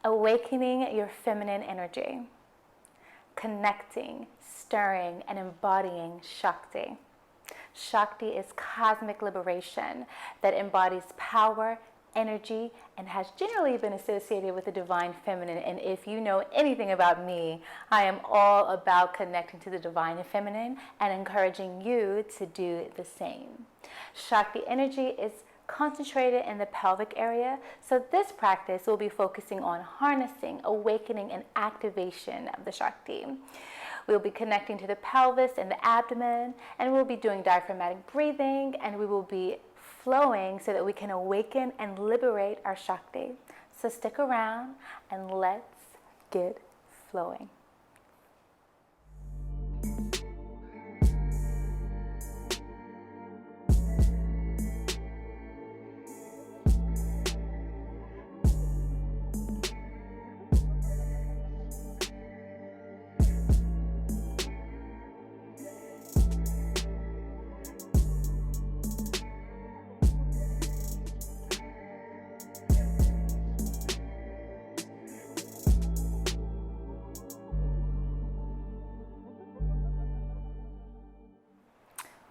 Awakening your feminine energy, connecting, stirring, and embodying Shakti. Shakti is cosmic liberation that embodies power, energy, and has generally been associated with the divine feminine. And if you know anything about me, I am all about connecting to the divine feminine and encouraging you to do the same. Shakti energy is concentrated in the pelvic area, so this practice will be focusing on harnessing, awakening, and activation of the Shakti. We'll be connecting to the pelvis and the abdomen, and we'll be doing diaphragmatic breathing, and we will be flowing so that we can awaken and liberate our Shakti. So stick around and let's get flowing.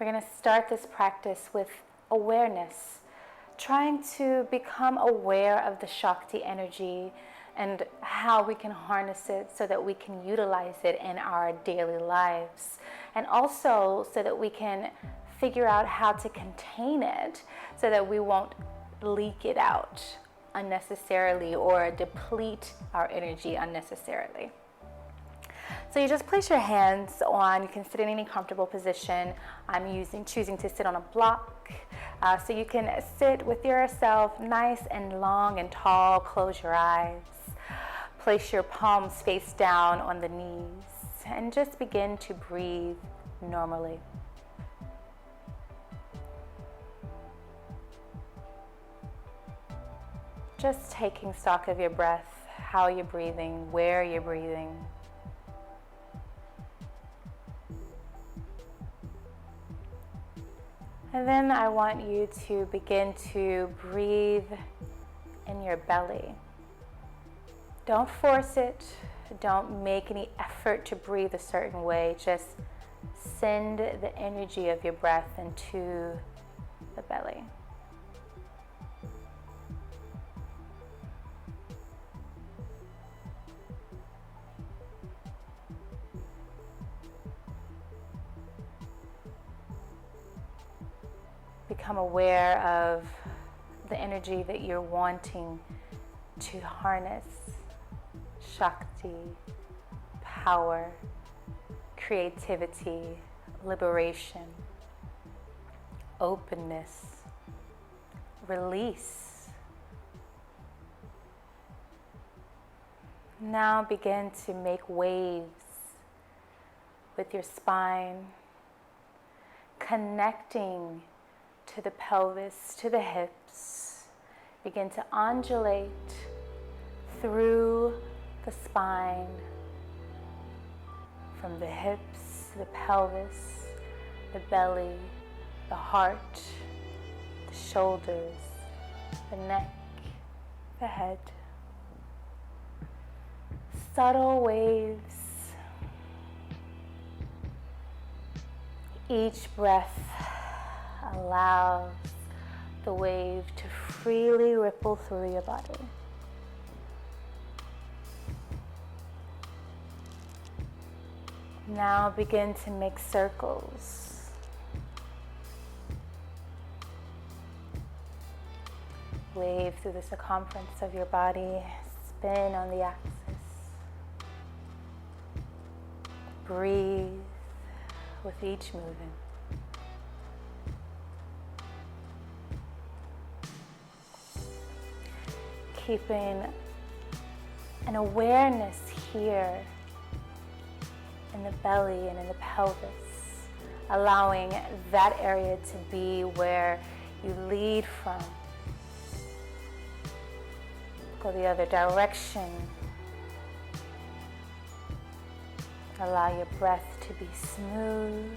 We're going to start this practice with awareness, trying to become aware of the Shakti energy and how we can harness it so that we can utilize it in our daily lives, and also so that we can figure out how to contain it so that we won't leak it out unnecessarily or deplete our energy unnecessarily. So you just place your hands on, you can sit in any comfortable position. I'm choosing to sit on a block. So you can sit with yourself nice and long and tall, close your eyes. Place your palms face down on the knees and just begin to breathe normally. Just taking stock of your breath, how you're breathing, where you're breathing. And then I want you to begin to breathe in your belly. Don't force it. Don't make any effort to breathe a certain way. Just send the energy of your breath into the belly. Become aware of the energy that you're wanting to harness. Shakti, power, creativity, liberation, openness, release. Now begin to make waves with your spine, connecting to the pelvis, to the hips. Begin to undulate through the spine, from the hips, the pelvis, the belly, the heart, the shoulders, the neck, the head. Subtle waves. Each breath allows the wave to freely ripple through your body. Now begin to make circles. Wave through the circumference of your body, spin on the axis. Breathe with each movement. Keeping an awareness here in the belly and in the pelvis, allowing that area to be where you lead from. Go the other direction. Allow your breath to be smooth,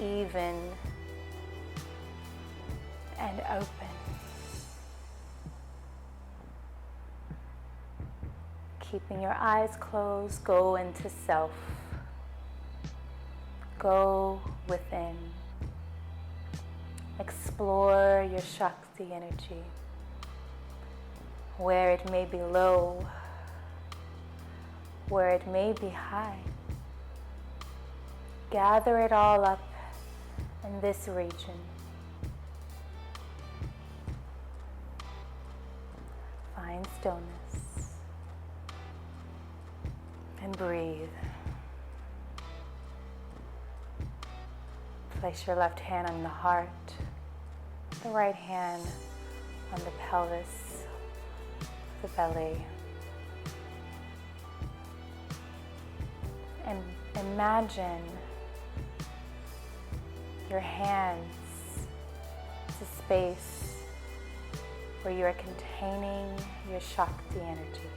even, and open. keeping your eyes closed, go into self. Go within. Explore your Shakti energy, where it may be low, where it may be high. Gather it all up in this region. Find stillness and breathe. Place your left hand on the heart, the right hand on the pelvis, the belly. And imagine your hands as a space where you are containing your Shakti energy.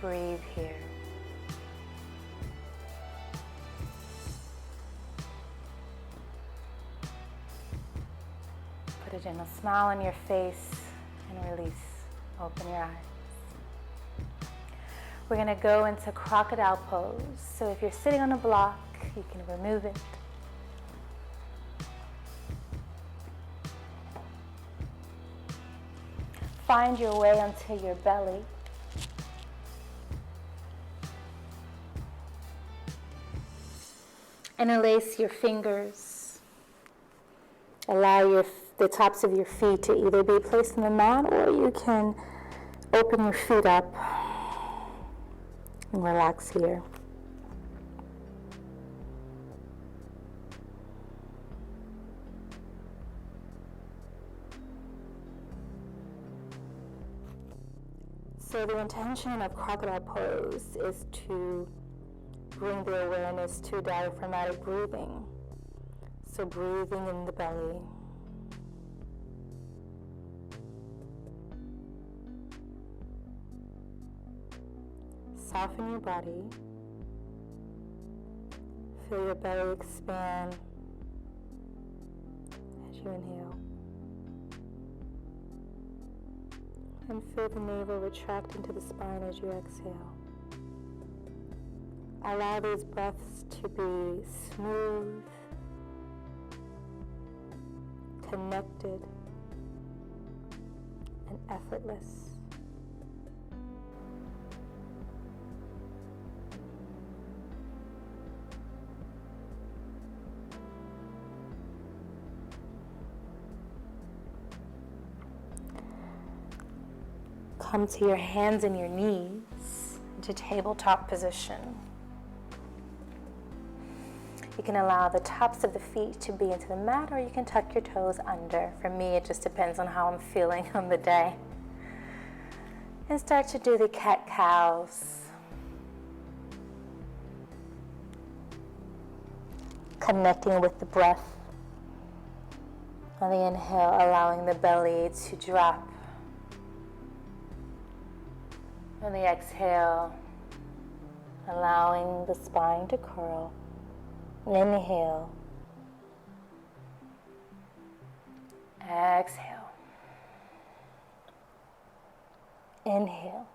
Breathe here. Put a gentle smile on your face and release. Open your eyes. We're going to go into crocodile pose. So if you're sitting on a block, you can remove it. Find your way onto your belly. Interlace your fingers. Allow the tops of your feet to either be placed on the mat, or you can open your feet up and relax here. So the intention of crocodile pose is to bring the awareness to diaphragmatic breathing. So breathing in the belly. Soften your body. Feel your belly expand as you inhale. And feel the navel retract into the spine as you exhale. Allow these breaths to be smooth, connected, and effortless. Come to your hands and your knees into tabletop position. You can allow the tops of the feet to be into the mat, or you can tuck your toes under. For me, it just depends on how I'm feeling on the day. And start to do the cat-cows. Connecting with the breath. On the inhale, allowing the belly to drop. On the exhale, allowing the spine to curl. Inhale. Exhale. Inhale.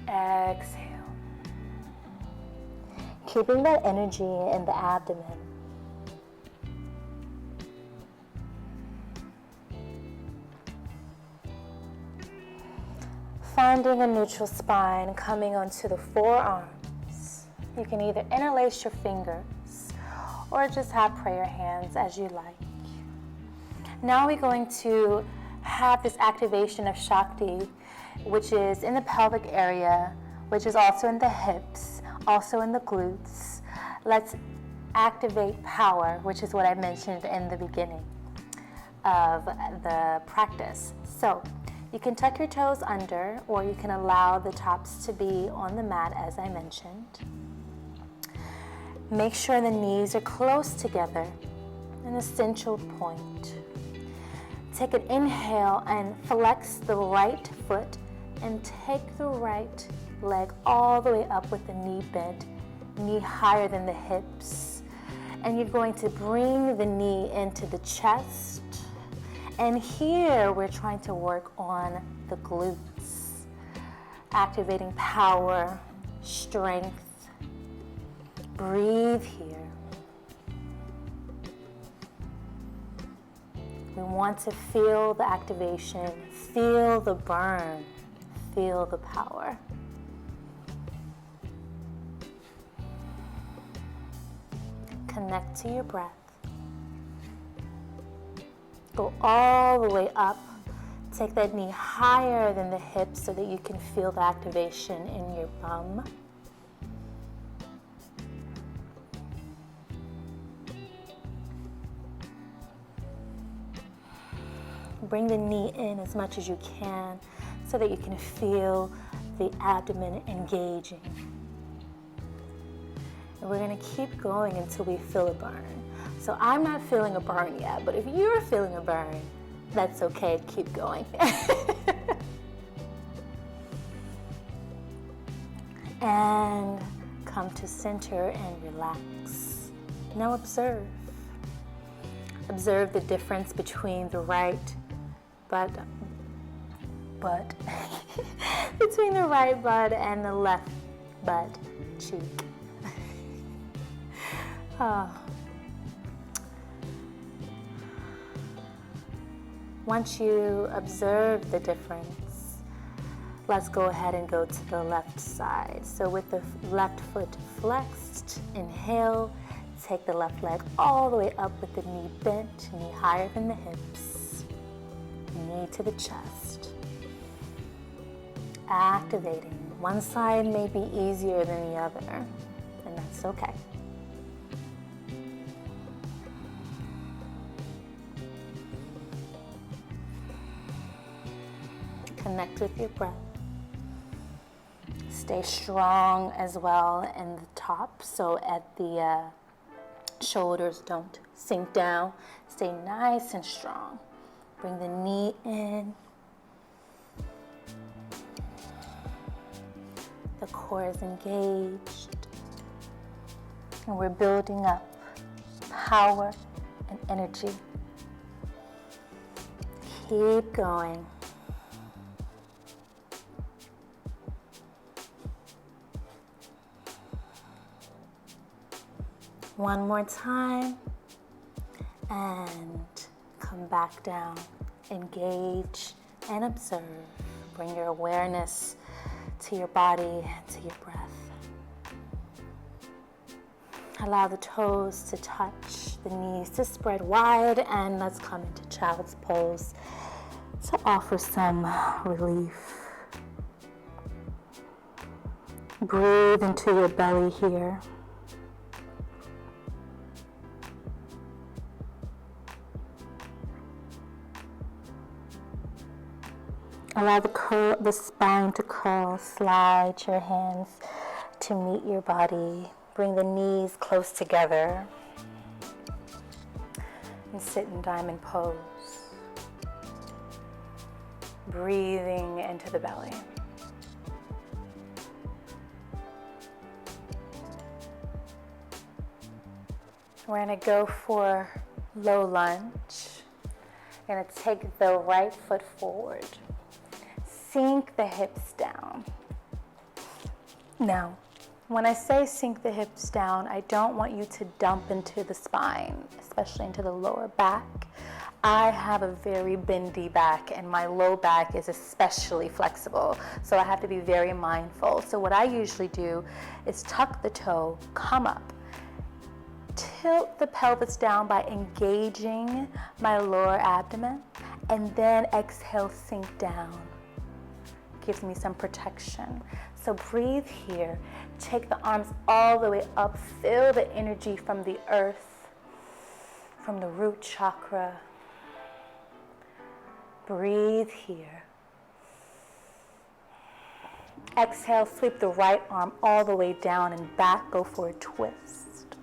Exhale. Keeping that energy in the abdomen. Finding a neutral spine, coming onto the forearms. You can either interlace your fingers or just have prayer hands as you like. Now we're going to have this activation of Shakti, which is in the pelvic area, which is also in the hips, also in the glutes. Let's activate power, which is what I mentioned in the beginning of the practice. So you can tuck your toes under, or you can allow the tops to be on the mat as I mentioned. Make sure the knees are close together, an essential point. Take an inhale and flex the right foot and take the right leg all the way up with the knee bent, knee higher than the hips. And you're going to bring the knee into the chest. And here we're trying to work on the glutes, activating power, strength. Breathe here. We want to feel the activation, feel the burn, feel the power. Connect to your breath. Go all the way up. Take that knee higher than the hips so that you can feel the activation in your bum. Bring the knee in as much as you can so that you can feel the abdomen engaging. And we're going to keep going until we feel a burn. So I'm not feeling a burn yet, but if you're feeling a burn, that's okay, keep going. And come to center and relax. Now observe. Observe the difference between the right butt between the right butt and the left butt cheek. Once you observe the difference, let's go ahead and go to the left side. So with the left foot flexed, inhale, take the left leg all the way up with the knee bent, knee higher than the hips, knee to the chest. Activating. One side may be easier than the other, and that's okay. Connect with your breath. Stay strong as well in the top, so at the shoulders don't sink down. Stay nice and strong. Bring the knee in. The core is engaged. And we're building up power and energy. Keep going. One more time, and come back down. Engage and observe. Bring your awareness to your body and to your breath. Allow the toes to touch, the knees to spread wide, and let's come into child's pose to offer some relief. Breathe into your belly here. Allow the spine to curl. Slide your hands to meet your body. Bring the knees close together. And sit in diamond pose. Breathing into the belly. We're going to go for low lunge. We're going to take the right foot forward. Sink the hips down. Now, when I say sink the hips down, I don't want you to dump into the spine, especially into the lower back. I have a very bendy back, and my low back is especially flexible, so I have to be very mindful. So what I usually do is tuck the toe, come up, tilt the pelvis down by engaging my lower abdomen, and then exhale, sink down. Gives me some protection. So breathe here. Take the arms all the way up. Feel the energy from the earth, from the root chakra. Breathe here. Exhale, sweep the right arm all the way down and back. Go for a twist.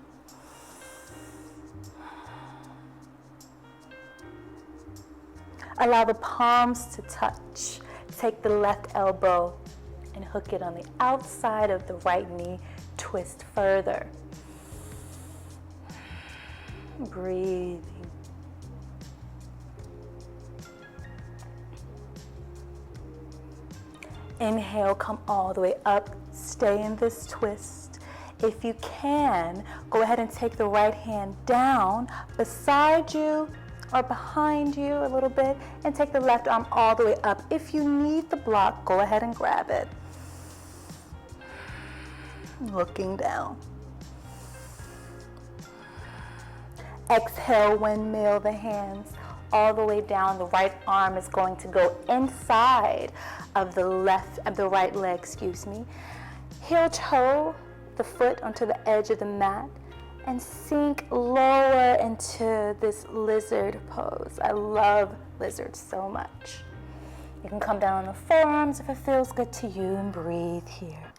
Allow the palms to touch. Take the left elbow and hook it on the outside of the right knee. Twist further. breathing. Inhale, come all the way up, stay in this twist. If you can, go ahead and take the right hand down beside you or behind you a little bit, and take the left arm all the way up. If you need the block, go ahead and grab it. Looking down. Exhale, windmill the hands all the way down. The right arm is going to go inside of the right leg, Heel toe the foot onto the edge of the mat and sink lower into this lizard pose. I love lizards so much. You can come down on the forearms if it feels good to you and breathe here.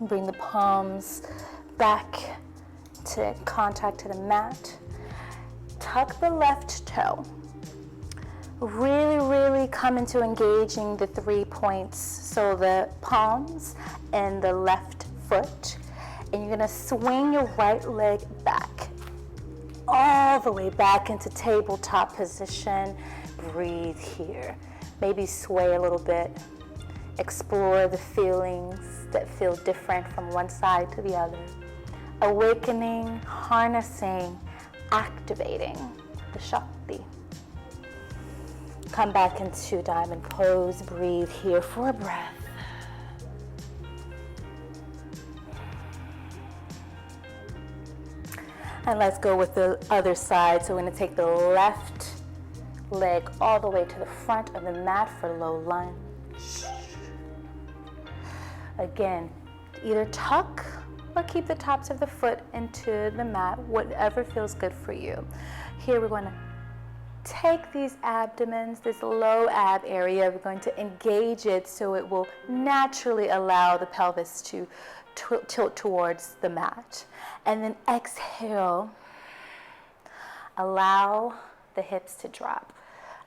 Bring the palms back to contact to the mat. Tuck the left toe. Really, really come into engaging the 3 points. So the palms and the left foot. And you're gonna swing your right leg back, all the way back into tabletop position. Breathe here. Maybe sway a little bit. Explore the feelings that feel different from one side to the other. Awakening, harnessing, activating the Shakti. Come back into diamond pose. Breathe here for a breath. And let's go with the other side. So we're going to take the left leg all the way to the front of the mat for low lunge. Again, either tuck or keep the tops of the foot into the mat, whatever feels good for you. Here we're going to take these abdomens, this low ab area, we're going to engage it so it will naturally allow the pelvis to tilt towards the mat. And then exhale, allow the hips to drop.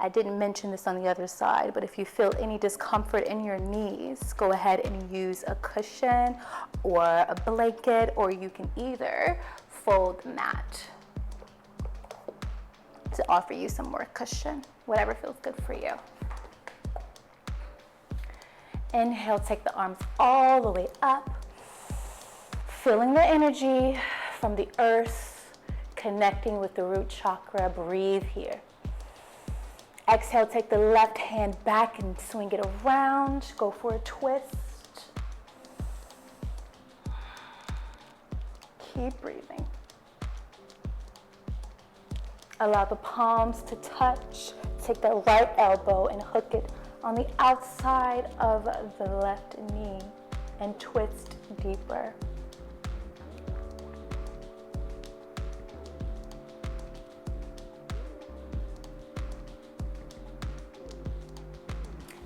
I didn't mention this on the other side, but if you feel any discomfort in your knees, go ahead and use a cushion or a blanket, or you can either fold the mat to offer you some more cushion, whatever feels good for you. Inhale, take the arms all the way up, feeling the energy from the earth, connecting with the root chakra. Breathe here. Exhale, take the left hand back and swing it around. Go for a twist. Keep breathing. Allow the palms to touch. Take the right elbow and hook it on the outside of the left knee and twist deeper.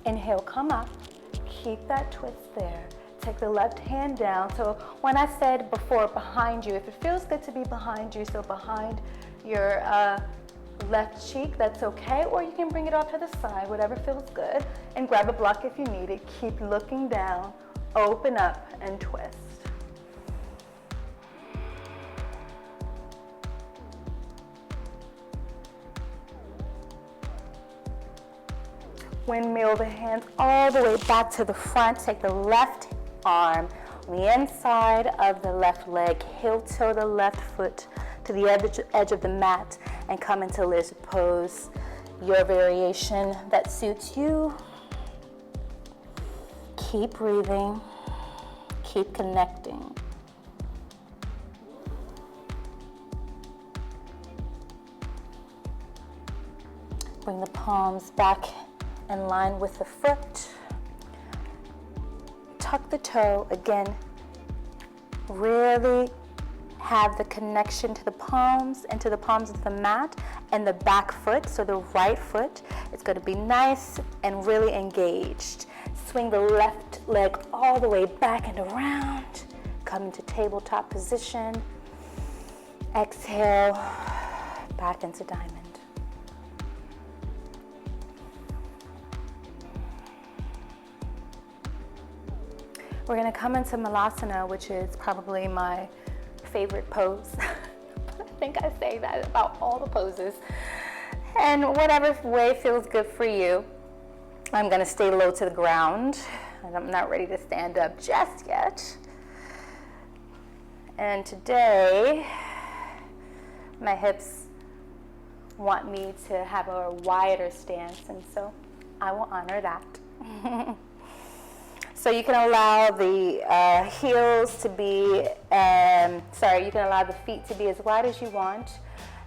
Inhale, come up, keep that twist there. Take the left hand down. So when I said before behind you, if it feels good to be behind you, so behind your left cheek, that's okay, or you can bring it off to the side, whatever feels good, and grab a block if you need it. Keep looking down, open up, and twist. Windmill the hands all the way back to the front. Take the left arm on the inside of the left leg. Heel toe the left foot to the edge of the mat and come into lizard pose. Your variation that suits you. Keep breathing. Keep connecting. Bring the palms back in line with the foot. Tuck the toe. Again, really have the connection to the palms and to the palms of the mat and the back foot. So the right foot is going to be nice and really engaged. Swing the left leg all the way back and around. Come into tabletop position. Exhale, back into diamond. We're gonna come into Malasana, which is probably my favorite pose. I think I say that about all the poses. And whatever way feels good for you. I'm gonna stay low to the ground, and I'm not ready to stand up just yet. And today, my hips want me to have a wider stance, and so I will honor that. So you can allow the heels to be, you can allow the feet to be as wide as you want.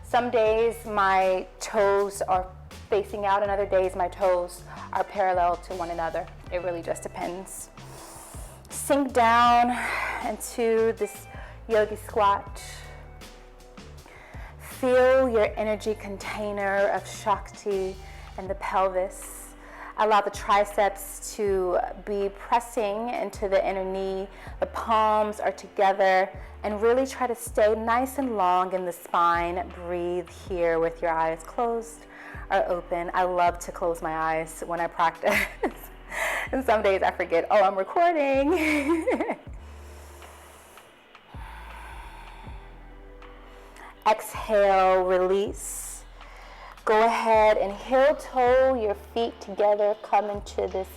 Some days my toes are facing out, and other days my toes are parallel to one another. It really just depends. Sink down into this yogi squat. Feel your energy container of Shakti in the pelvis. Allow the triceps to be pressing into the inner knee. The palms are together, and really try to stay nice and long in the spine. Breathe here with your eyes closed or open. I love to close my eyes when I practice. And some days I forget, oh, I'm recording. Exhale, release. Go ahead and heel toe your feet together. Come into this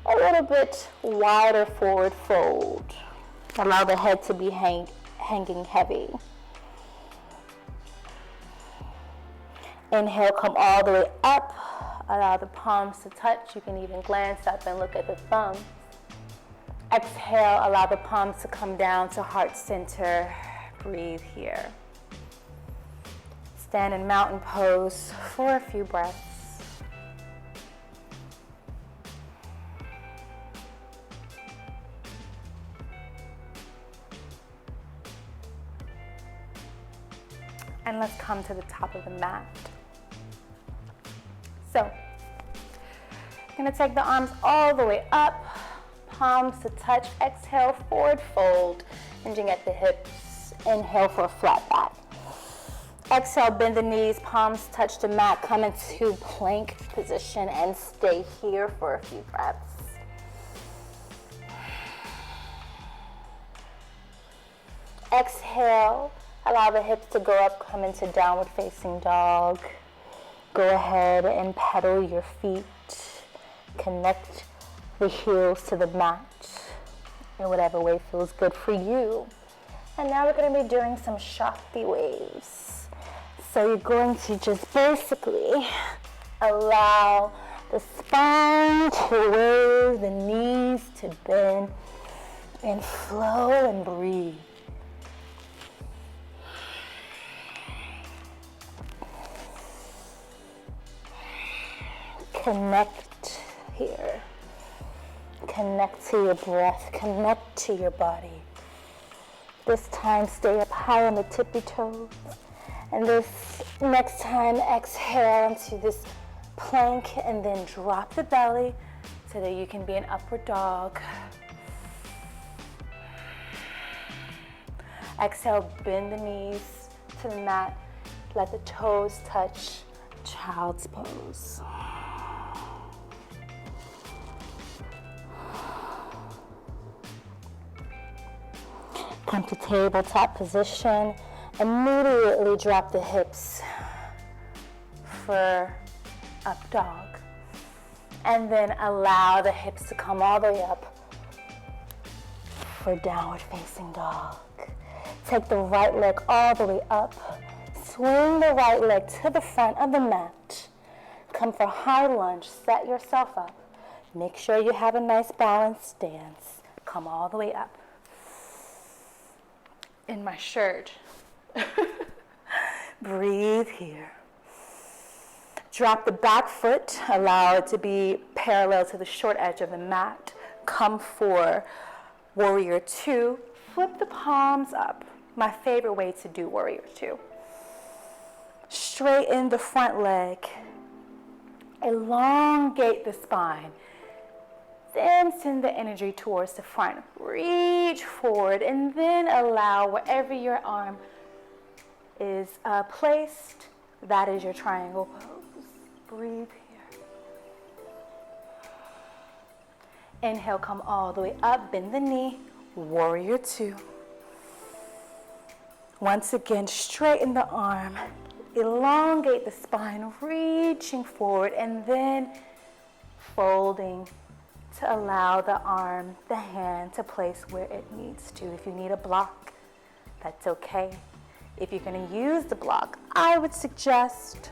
a little bit wider forward fold. Allow the head to be hanging heavy. Inhale, come all the way up. Allow the palms to touch. You can even glance up and look at the thumb. Exhale, allow the palms to come down to heart center. Breathe here. Stand in mountain pose for a few breaths. And let's come to the top of the mat. So, I'm gonna take the arms all the way up, palms to touch. Exhale, forward fold, hinging at the hips. Inhale for a flat back. Exhale, bend the knees, palms touch the mat, come into plank position and stay here for a few breaths. Exhale, allow the hips to go up, come into downward facing dog. Go ahead and pedal your feet. Connect the heels to the mat in whatever way feels good for you. And now we're going to be doing some Shakti waves. So you're going to just basically allow the spine to wave, the knees to bend, and flow and breathe. Connect here. Connect to your breath. Connect to your body. This time, stay up high on the tippy toes. And this next time, exhale into this plank and then drop the belly so that you can be an upward dog. Exhale, bend the knees to the mat. Let the toes touch. Child's pose. Come to tabletop position. Immediately drop the hips for up dog. And then allow the hips to come all the way up for downward facing dog. Take the right leg all the way up. Swing the right leg to the front of the mat. Come for high lunge. Set yourself up. Make sure you have a nice balanced stance. Come all the way up. In my shirt. Breathe here. Drop the back foot. Allow it to be parallel to the short edge of the mat. Come for warrior two. Flip the palms up. My favorite way to do warrior two. Straighten the front leg. Elongate the spine. Then send the energy towards the front. Reach forward and then allow wherever your arm is placed, that is your triangle pose. Breathe here. Inhale, come all the way up, bend the knee, warrior two. Once again, straighten the arm, elongate the spine, reaching forward, and then folding to allow the arm, the hand to place where it needs to. If you need a block, that's okay. If you're going to use the block, I would suggest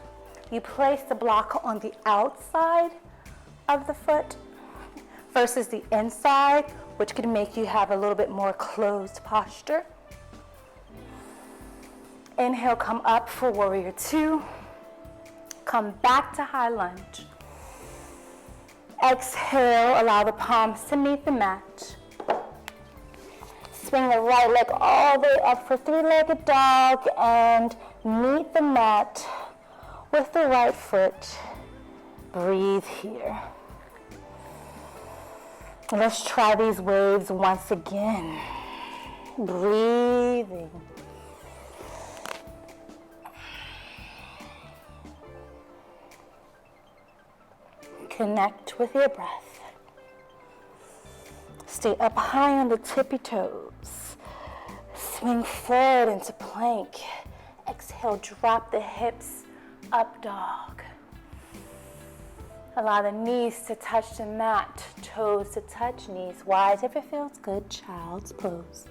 you place the block on the outside of the foot versus the inside, which could make you have a little bit more closed posture. Inhale, come up for warrior two. Come back to high lunge. Exhale, allow the palms to meet the mat. Swing the right leg all the way up for three-legged dog and meet the mat with the right foot. Breathe here. Let's try these waves once again. Breathing. Connect with your breath. Stay up high on the tippy toes. Swing forward into plank. Exhale, drop the hips, up dog. Allow the knees to touch the mat, toes to touch knees. Wise if it feels good, child's pose.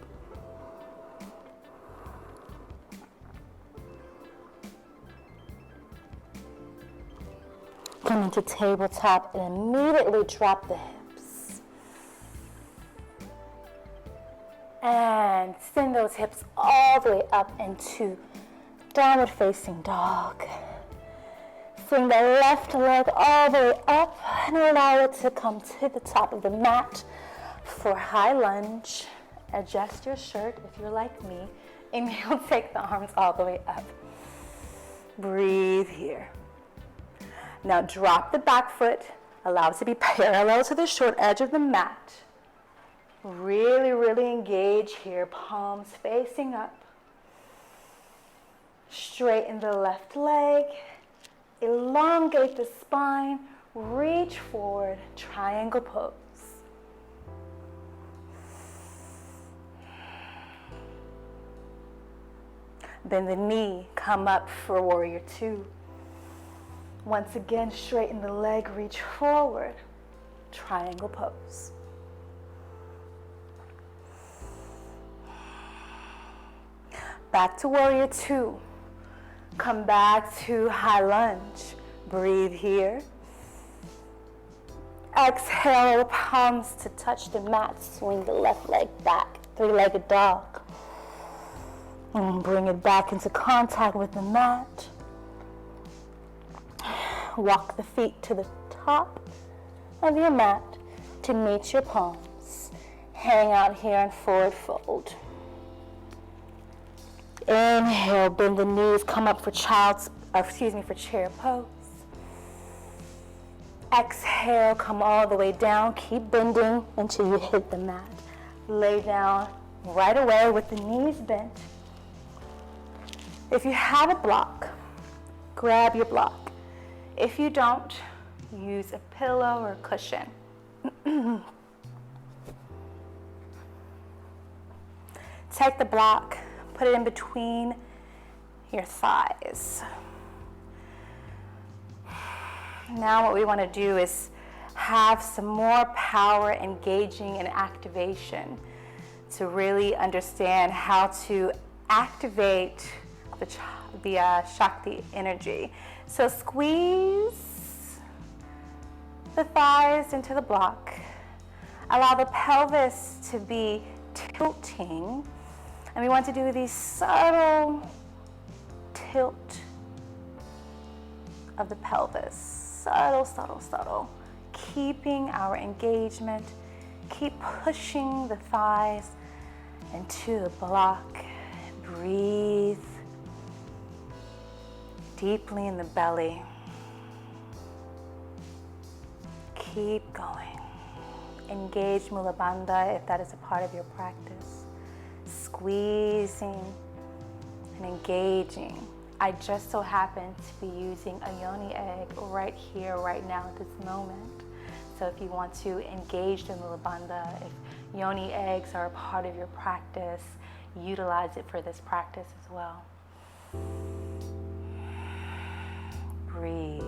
Come into tabletop and immediately drop the hips. And send those hips all the way up into downward facing dog. Swing the left leg all the way up and allow it to come to the top of the mat for high lunge. Adjust your shirt if you're like me. Inhale, take the arms all the way up. Breathe here. Now drop the back foot, allow it to be parallel to the short edge of the mat. Really, really engage here, palms facing up. Straighten the left leg, elongate the spine, reach forward, triangle pose. Bend the knee, come up for warrior two. Once again, straighten the leg, reach forward, triangle pose. Back to warrior two. Come back to high lunge. Breathe here. Exhale, palms to touch the mat. Swing the left leg back, three-legged dog. And bring it back into contact with the mat. Walk the feet to the top of your mat to meet your palms. Hang out here and forward fold. Inhale, bend the knees, come up for for chair pose. Exhale, come all the way down, keep bending until you hit the mat. Lay down right away with the knees bent. If you have a block, grab your block. If you don't, use a pillow or a cushion. Take the block, put it in between your thighs. Now what we want to do is have some more power, engaging, and activation to really understand how to activate the Shakti energy. So squeeze the thighs into the block. Allow the pelvis to be tilting. And we want to do these subtle tilt of the pelvis. Subtle, subtle, subtle. Keeping our engagement. Keep pushing the thighs into the block. Breathe deeply in the belly. Keep going. Engage Mula Bandha if that is a part of your practice. Squeezing and engaging. I just so happen to be using a yoni egg right here, right now, at this moment. So if you want to engage in the bandha, if yoni eggs are a part of your practice, utilize it for this practice as well. Breathe.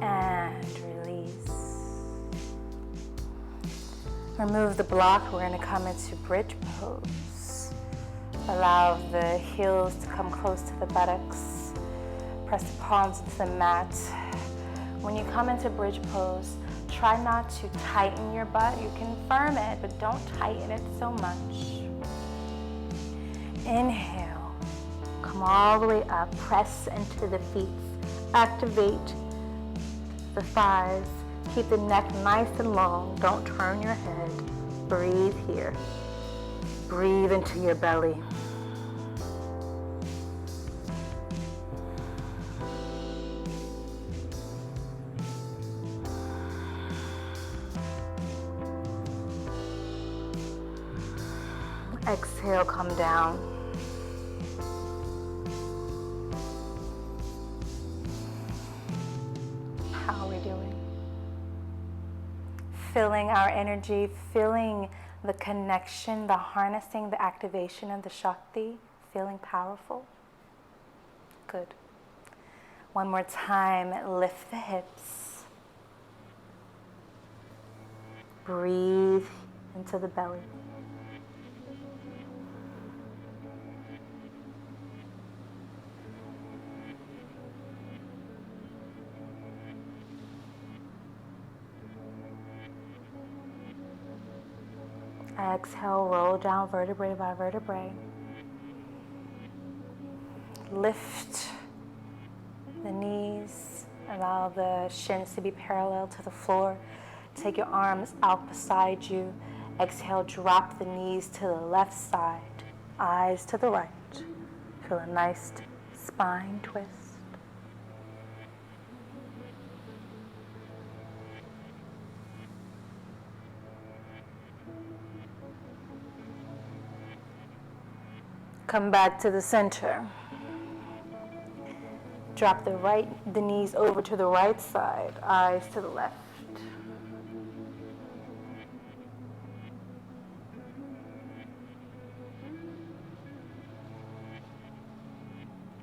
And release. Remove the block. We're going to come into bridge pose. Allow the heels to come close to the buttocks. Press the palms into the mat. When you come into bridge pose, try not to tighten your butt. You can firm it, but don't tighten it so much. Inhale. Come all the way up. Press into the feet. Activate the thighs. Keep the neck nice and long. Don't turn your head. Breathe here. Breathe into your belly. Exhale, come down. How are we doing? Feeling our energy, feeling the connection, the harnessing, the activation of the Shakti, feeling powerful? Good. One more time, lift the hips. Breathe into the belly. Exhale, roll down vertebrae by vertebrae. Lift the knees, allow the shins to be parallel to the floor. Take your arms out beside you. Exhale, drop the knees to the left side, eyes to the right. Feel a nice spine twist. Come back to the center. Drop the knees over to the right side, eyes to the left.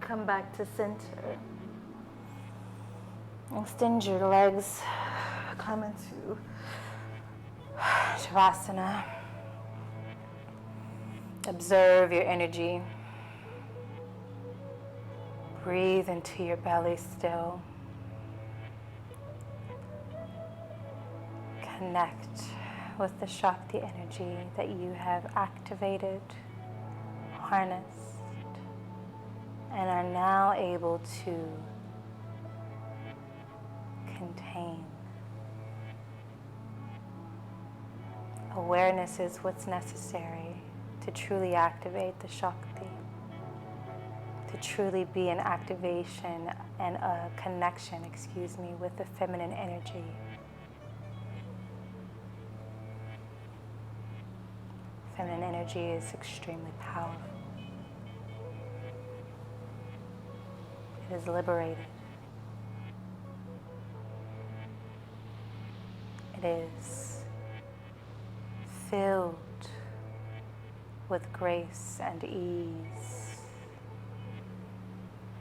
Come back to center. Extend your legs. Come into Shavasana. Observe your energy. Breathe into your belly still. Connect with the Shakti energy that you have activated, harnessed, and are now able to contain. Awareness is what's necessary to truly activate the Shakti, to truly be an activation and a connection, with the feminine energy. Feminine energy is extremely powerful. It is liberated. It is filled with grace and ease.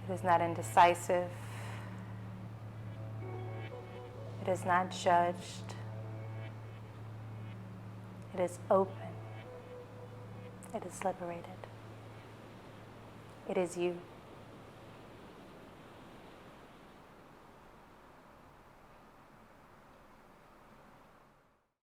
It is not indecisive. It is not judged. It is open. It is liberated. It is you.